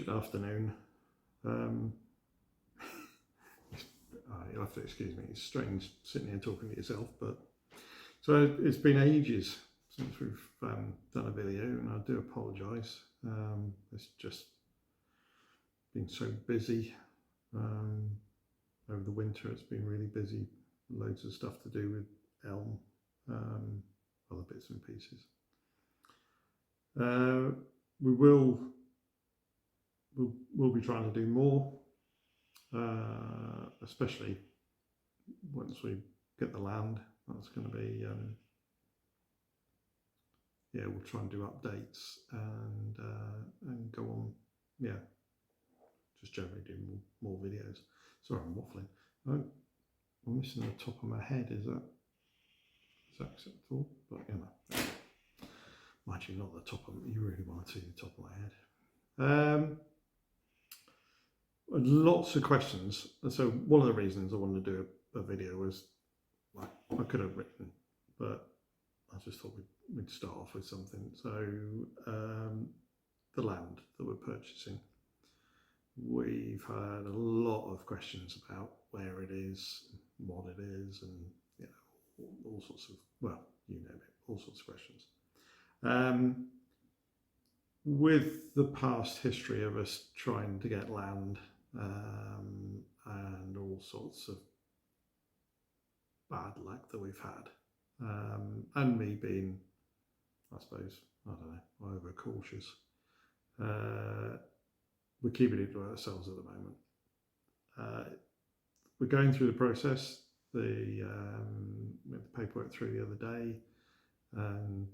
Good afternoon. You'll have to excuse me, it's strange sitting here talking to yourself, but so it's been ages since we've done a video, and I do apologise. It's just been so busy. Over the winter it's been really busy, loads of stuff to do with ELM, other bits and pieces. We'll be trying to do more, especially once we get the land. That's going to be, we'll try and do updates and go on, just generally do more videos. Sorry, I'm waffling. I'm missing the top of my head. Is that acceptable? But mind you, not the top of you really want to see the top of my head. Lots of questions. So one of the reasons I wanted to do a video was, like, I could have written, but I just thought we'd start off with something. So the land that we're purchasing, we've had a lot of questions about where it is, what it is, and all sorts of, well, you name it, all sorts of questions. With the past history of us trying to get land and all sorts of bad luck that we've had, and me being, I suppose, I don't know, over cautious, we're keeping it to ourselves at the moment. We're going through the process. We had the paperwork through the other day, and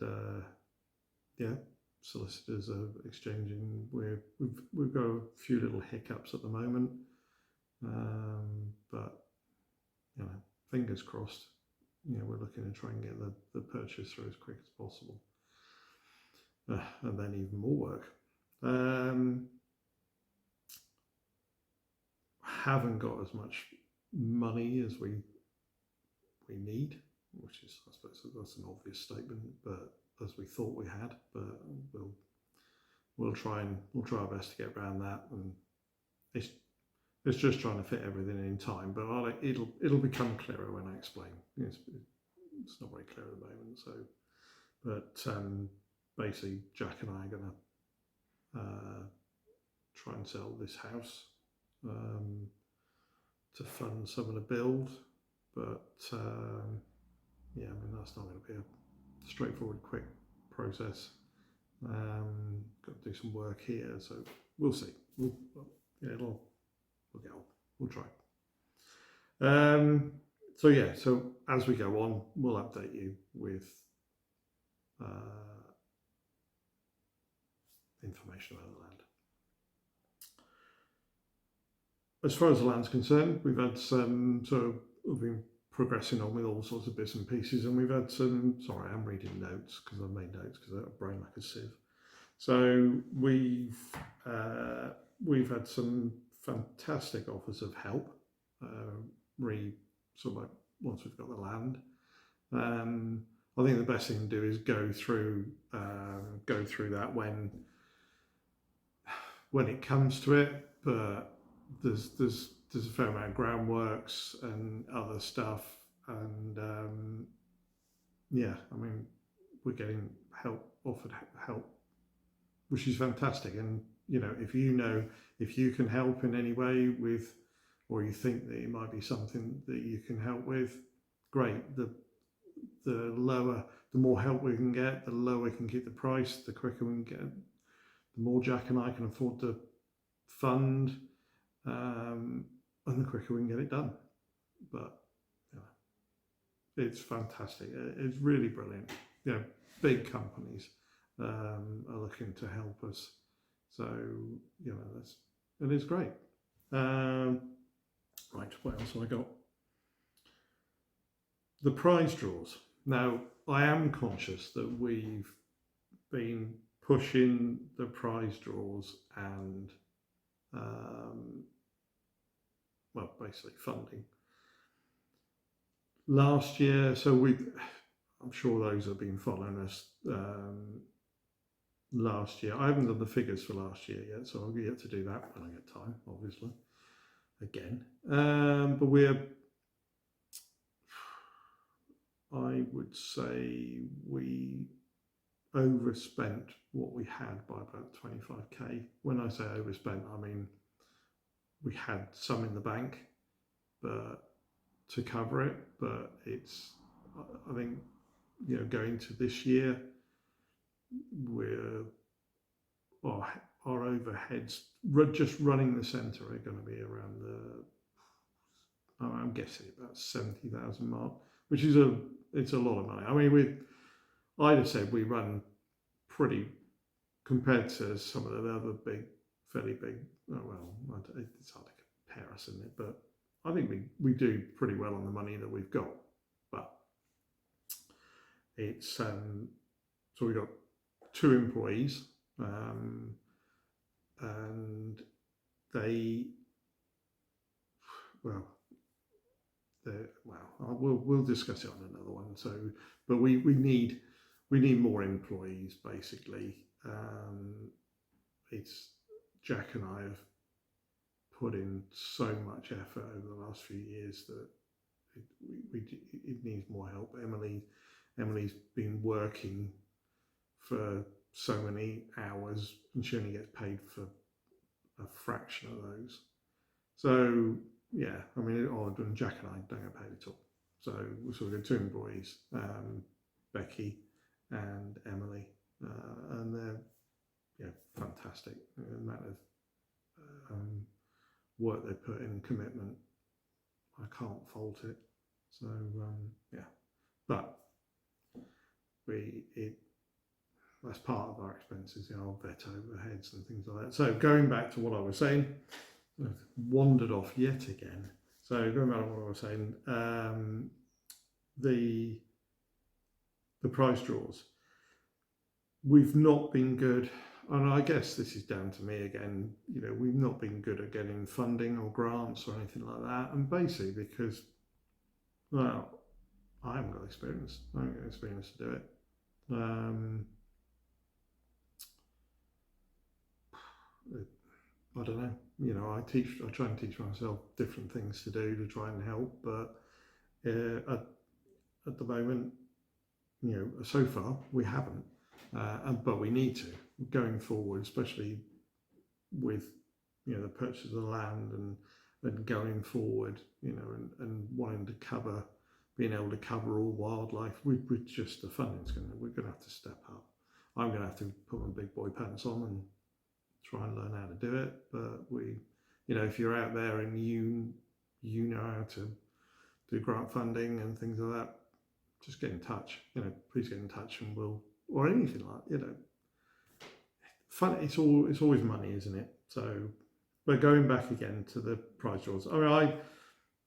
solicitors are exchanging. We've got a few little hiccups at the moment, but fingers crossed. We're looking to try and get the purchase through as quick as possible, and then even more work. Haven't got as much money as we need, which is, I suppose, that's an obvious statement, but as we thought we had. But we'll try our best to get around that, and it's just trying to fit everything in time. But it'll become clearer when I explain. It's not very clear at the moment. So, but basically, Jack and I are going to try and sell this house to fund some of the build. But that's not going to be a straightforward, quick process. Got to do some work here, so we'll see. We'll get on. We'll try. So as we go on, we'll update you with information about the land. As far as the land's concerned, we've had some, so we've been progressing on with all sorts of bits and pieces, and we've had some, sorry, I'm reading notes because I've made notes because I've got a brain like a sieve. So we've had some fantastic offers of help, once we've got the land. I think the best thing to do is go through that when it comes to it, but there's a fair amount of groundworks and other stuff, and we're getting offered help, which is fantastic. And if you can help in any way with, or you think that it might be something that you can help with, great. The more help we can get, the lower we can keep the price, the quicker we can get, the more Jack and I can afford to fund, and the quicker we can get it done. But it's fantastic. It's really brilliant. Big companies are looking to help us. So it's great. Right, what else have I got? The prize draws. Now, I am conscious that we've been pushing the prize draws and basically funding. Last year, so I'm sure those have been following us last year. I haven't done the figures for last year yet, so I'll get to do that when I get time, obviously, again. But I would say we overspent what we had by about 25k. When I say overspent, I mean we had some in the bank, but to cover it. But I think, going to this year, our overheads just running the centre are going to be around I'm guessing about 70,000 mark, which is it's a lot of money. I mean, I'd have said we run pretty, compared to some of the other fairly big. It's hard to compare us, isn't it? But I think we do pretty well on the money that we've got. But it's so we've got 2 employees, and we'll discuss it on another one. So, but we need more employees basically. It's Jack and I have put in so much effort over the last few years that it needs more help. Emily's been working for so many hours, and she only gets paid for a fraction of those. So yeah, I mean, Jack and I don't get paid at all. So we've got 2 employees, Becky and Emily, and they're fantastic. The amount of work they put in, commitment, I can't fault it. So but that's part of our expenses, our vet overheads and things like that. So going back to what I was saying, I've wandered off yet again. So going back to what I was saying, the prize draws, we've not been good, and I guess this is down to me again. We've not been good at getting funding or grants or anything like that, and basically because, well, I haven't got experience. I haven't got experience to do it. I don't know. I try and teach myself different things to do to try and help, but at the moment, so far we haven't, but we need to going forward, especially with the purchase of the land and going forward, and wanting to being able to cover all wildlife with just the funding. We're going to have to step up. I'm going to have to put my big boy pants on and try and learn how to do it. But if you're out there and you know how to do grant funding and things like that, just get in touch. Please get in touch, and or anything like fun. It's always money, isn't it? So, but going back again to the prize draws. I mean,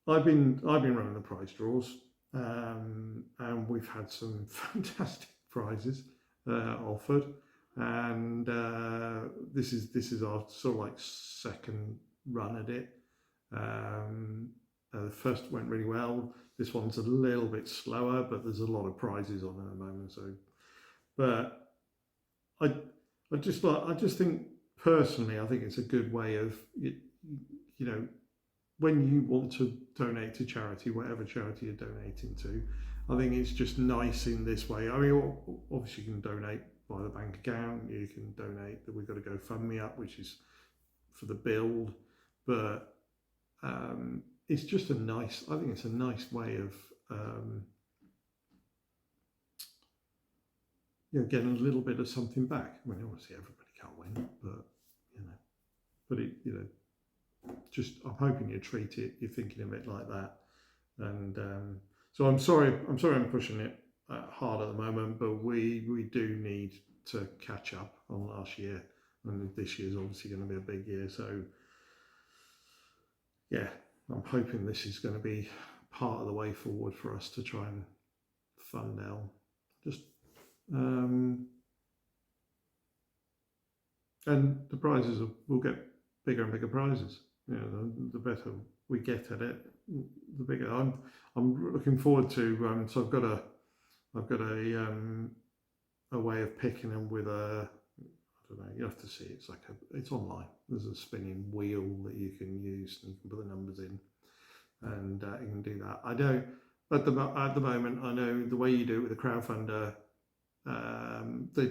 I've been running the prize draws, and we've had some fantastic prizes offered. And this is our sort of like second run at it. The first went really well. This one's a little bit slower, but there's a lot of prizes on at the moment. So, but I just think personally, I think it's a good way of when you want to donate to charity, whatever charity you're donating to, I think it's just nice in this way. I mean, obviously you can donate by the bank account, you can donate, that we've got to go fund me up, which is for the build, but it's just I think it's a nice way of getting a little bit of something back. I mean, obviously everybody can't win, but just I'm hoping you treat it, you're thinking of it like that. And so I'm sorry I'm pushing it hard at the moment, but we do need to catch up on last year, and this year's obviously going to be a big year. So yeah, I'm hoping this is going to be part of the way forward for us to try and fund ELM. And the prizes will get bigger and bigger prizes. The better we get at it, the bigger. I'm looking forward to. So I've got a way of picking them with don't know. You have to see. It's online. There's a spinning wheel that you can use, and you can put the numbers in, and you can do that. I don't at the moment. I know the way you do it with a crowdfunder. They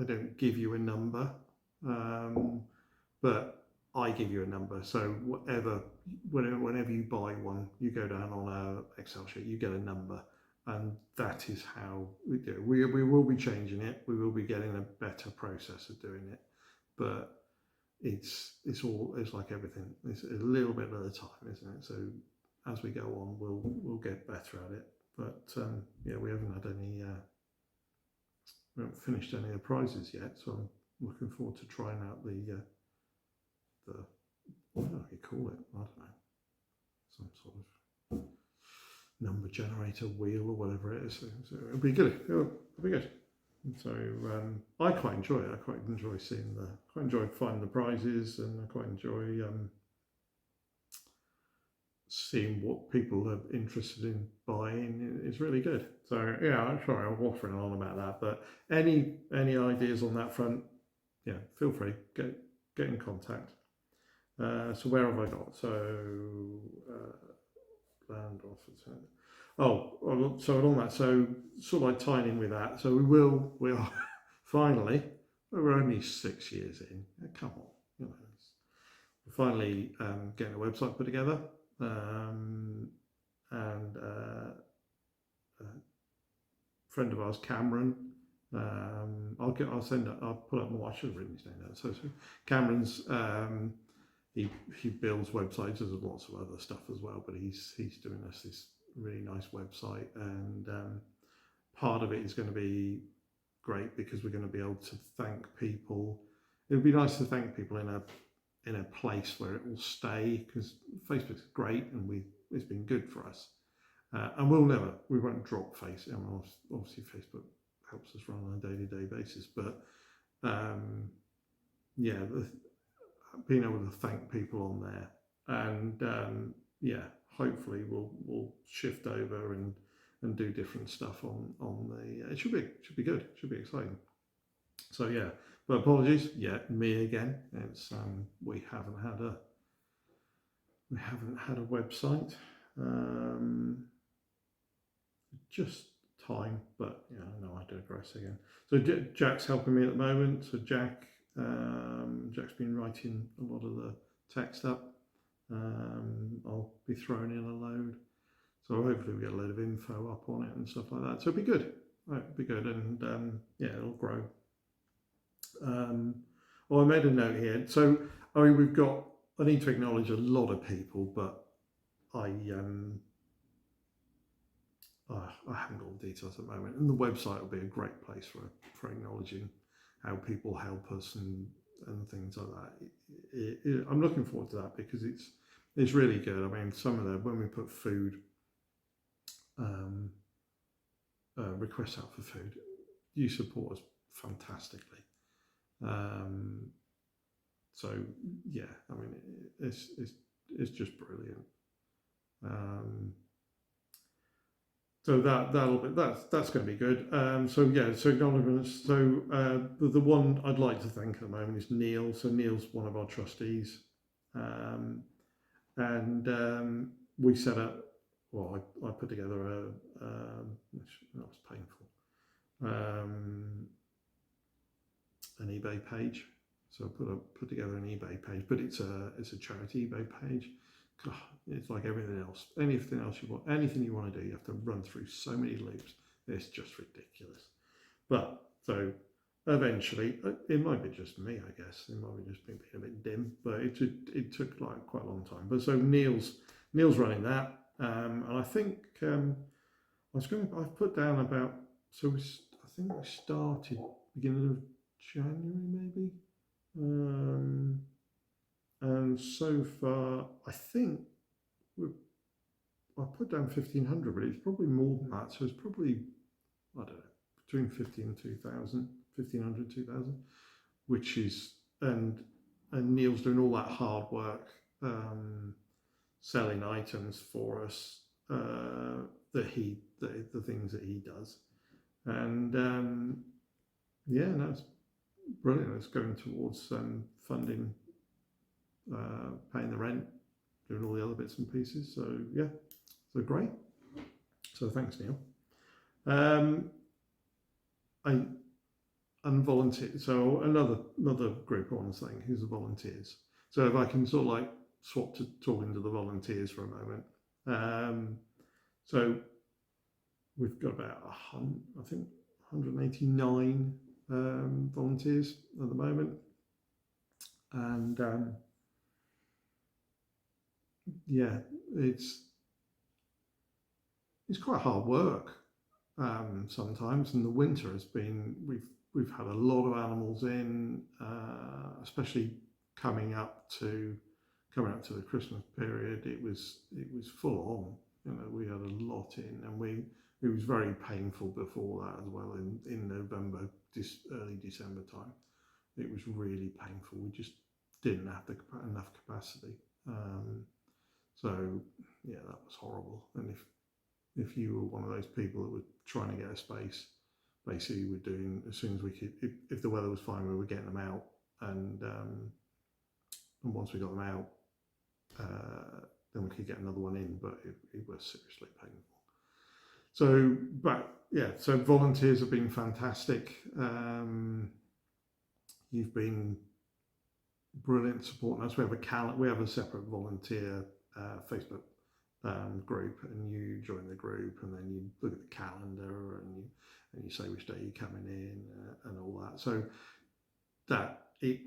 don't give you a number, but I give you a number. So whenever you buy one, you go down on a Excel sheet, you get a number, and that is how we do it. We will be changing it. We will be getting a better process of doing it, but it's like everything. It's a little bit at a time, isn't it? So as we go on, we'll get better at it. But yeah, we haven't had any. We haven't finished any of the prizes yet, so I'm looking forward to trying out the what do you call it? I don't know, some sort of number generator wheel or whatever it is. So it'll be good. It'll be good. And so I quite enjoy it. I quite enjoy quite enjoy finding the prizes, and I quite enjoy seeing what people are interested in buying. It's really good. So yeah, I'm sorry I'm waffling on about that, but any ideas on that front, yeah, feel free, get in contact. So where have I got? So land offers. Oh, so along that, so sort of like tying in with that. So we are finally, we're only 6 years in. Come on, we're finally getting a website put together. And a friend of ours, Cameron, I'll put up more. I should have written his name down. So Cameron's he builds websites. There's lots of other stuff as well, but he's doing us this really nice website, and part of it is going to be great because we're going to be able to thank people. It would be nice to thank people in a place where it will stay, because Facebook's great and it's been good for us, and we won't drop Facebook. I mean, obviously Facebook helps us run on a day-to-day basis, but yeah, being able to thank people on there, and yeah, hopefully we'll shift over and do different stuff on the. It should be good. It should be exciting. So yeah. But apologies, yeah, me again. It's we haven't had a website. Just time, but yeah, no, I digress again. So Jack's helping me at the moment. So Jack's been writing a lot of the text up. I'll be throwing in a load. So hopefully we get a load of info up on it and stuff like that. So it'll be good. It'll be good, and yeah, it'll grow. Well, I made a note here. So, I mean, I need to acknowledge a lot of people, but I haven't got all the details at the moment. And the website will be a great place for acknowledging how people help us and things like that. I'm looking forward to that because it's really good. I mean, when we put food requests out for food, you support us fantastically. So yeah, I mean, it's just brilliant. So that's going to be good. So yeah, so acknowledgements. So the one I'd like to thank at the moment is Neil. So Neil's one of our trustees, and we set up. Well, I put together that was painful. An eBay page. So I put together an eBay page, but it's a charity eBay page. God, it's like everything else. Anything you want to do, you have to run through so many loops. It's just ridiculous. But so eventually, it might be just me, I guess. It might be just being a bit dim, but it took like quite a long time. But so Neil's running that, and I think I've put down about. So I think we started beginning of January maybe, and so far I think I put down 1,500, but it's probably more than that. So it's probably, I don't know, between 1,500, 2,000, which is and Neil's doing all that hard work, selling items for us, the things that he does, and yeah, no, brilliant. It's going towards funding, paying the rent, doing all the other bits and pieces. So yeah, so great. So thanks, Neil. And volunteer. So another group I want to thank is the volunteers. So if I can sort of like swap to talking to the volunteers for a moment. So we've got about 189 volunteers at the moment, and yeah, it's quite hard work sometimes. And the winter has been we've had a lot of animals in, especially coming up to the Christmas period. It was full on. We had a lot in, and it was very painful before that as well. In November, early December time, it was really painful. We just didn't have enough capacity. So yeah, that was horrible. And if you were one of those people that were trying to get a space, basically we're doing, as soon as we could, if the weather was fine, we were getting them out, and once we got them out, then we could get another one in, but it was seriously painful. So, but yeah, so volunteers have been fantastic. You've been brilliant supporting us. We have a separate volunteer Facebook group, and you join the group, and then you look at the calendar, and you say which day you're coming in, and all that. So that I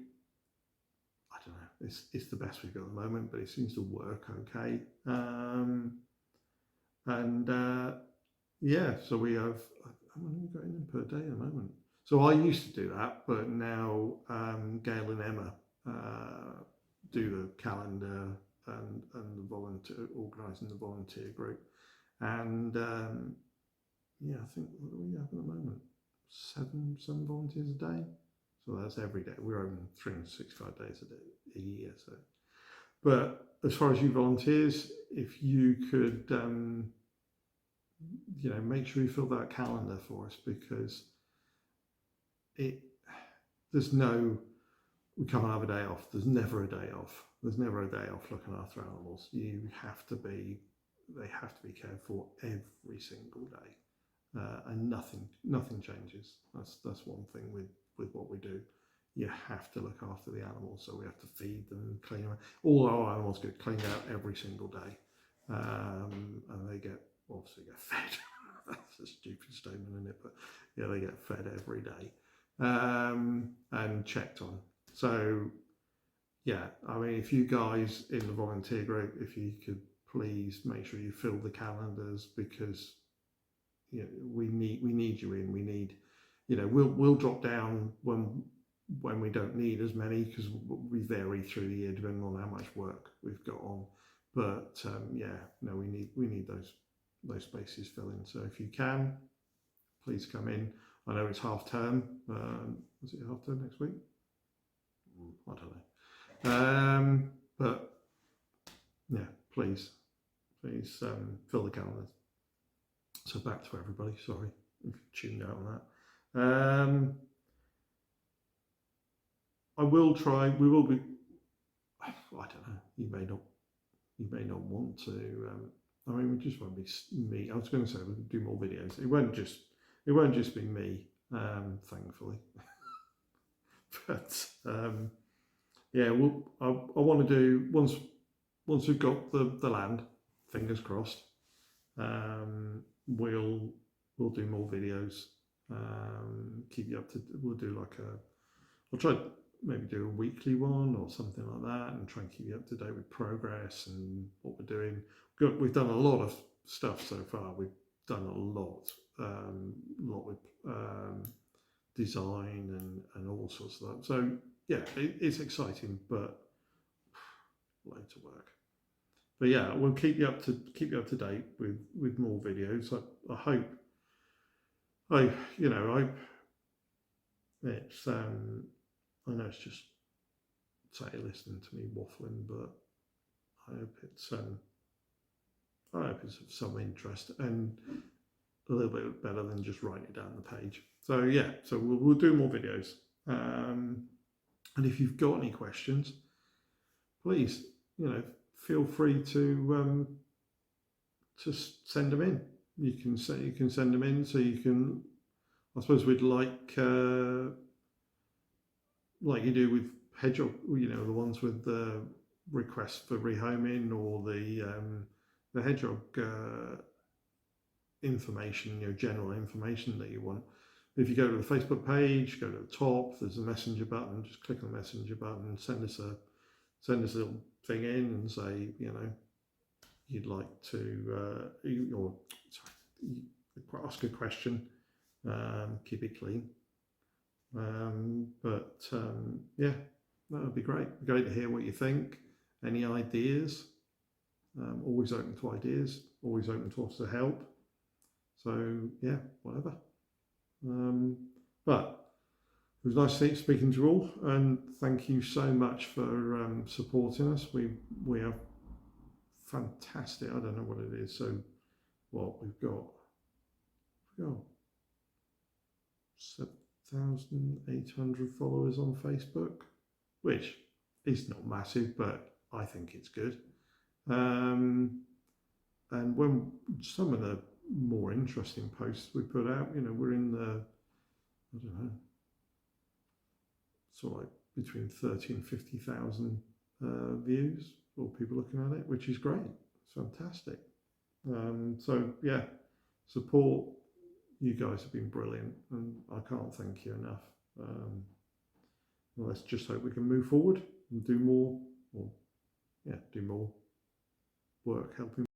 don't know, it's the best we've got at the moment, but it seems to work okay. Yeah, so we have, how many have we got in per day at the moment? So I used to do that, but now Gail and Emma do the calendar and the volunteer, organising the volunteer group. And yeah, I think, what do we have at the moment? Seven volunteers a day. So that's every day. We're open 365 days a year. So, but as far as you volunteers, if you could, make sure you fill that calendar for us, because we can't have a day off. There's never a day off. There's never a day off looking after animals. They have to be cared for every single day, and nothing changes. That's one thing with what we do. You have to look after the animals, so we have to feed them, clean them. All our animals get cleaned out every single day, and they obviously get fed. That's a stupid statement, isn't it? But yeah, they get fed every day, and checked on. So yeah, I mean, if you guys in the volunteer group, if you could please make sure you fill the calendars, because we need you in. We need, we'll drop down when we don't need as many, because we vary through the year depending on how much work we've got on. But we need those spaces filling. So if you can, please come in. I know it's half term. Is it half term next week? I don't know. But yeah, please fill the calendars. So back to everybody. Sorry if you tuned out on that. I will try. We will be. I don't know. You may not want to. I mean, we just won't be me. I was going to say we'll do more videos. It won't just be me. Thankfully. But yeah, I want to do, once we've got the land, fingers crossed. We'll do more videos. Keep you up to. I'll try maybe do a weekly one or something like that, and try and keep you up to date with progress and what we're doing. We've done a lot of stuff so far. We've done a lot with design and all sorts of that. So yeah, it's exciting, but loads of work. But yeah, we'll keep you up to date with more videos. I hope. It's I know it's just listening to me waffling, but I hope it's of some interest and a little bit better than just writing it down on the page. So yeah, so we'll do more videos. And if you've got any questions, please, feel free to send them in. You can send them in, so you can. I suppose we'd like you do with hedgehog, the ones with the requests for rehoming, or the hedgehog information, general information that you want. If you go to the Facebook page, go to the top, there's a messenger button. Just click on the messenger button and send us a little thing in and say, you'd like to, ask a question. Keep it clean. Yeah, that would be great. Great to hear what you think. Any ideas? Always open to ideas. Always open to us to help. So yeah, whatever. But it was nice speaking to you all, and thank you so much for supporting us. We are fantastic. I don't know what it is. So we've got 7,800 followers on Facebook, which is not massive, but I think it's good. And when some of the more interesting posts we put out, we're in the, I don't know, sort of like between 30 and 50,000 views, or people looking at it, which is great. It's fantastic. So yeah, support. You guys have been brilliant, and I can't thank you enough. Let's just hope we can move forward and do more work helping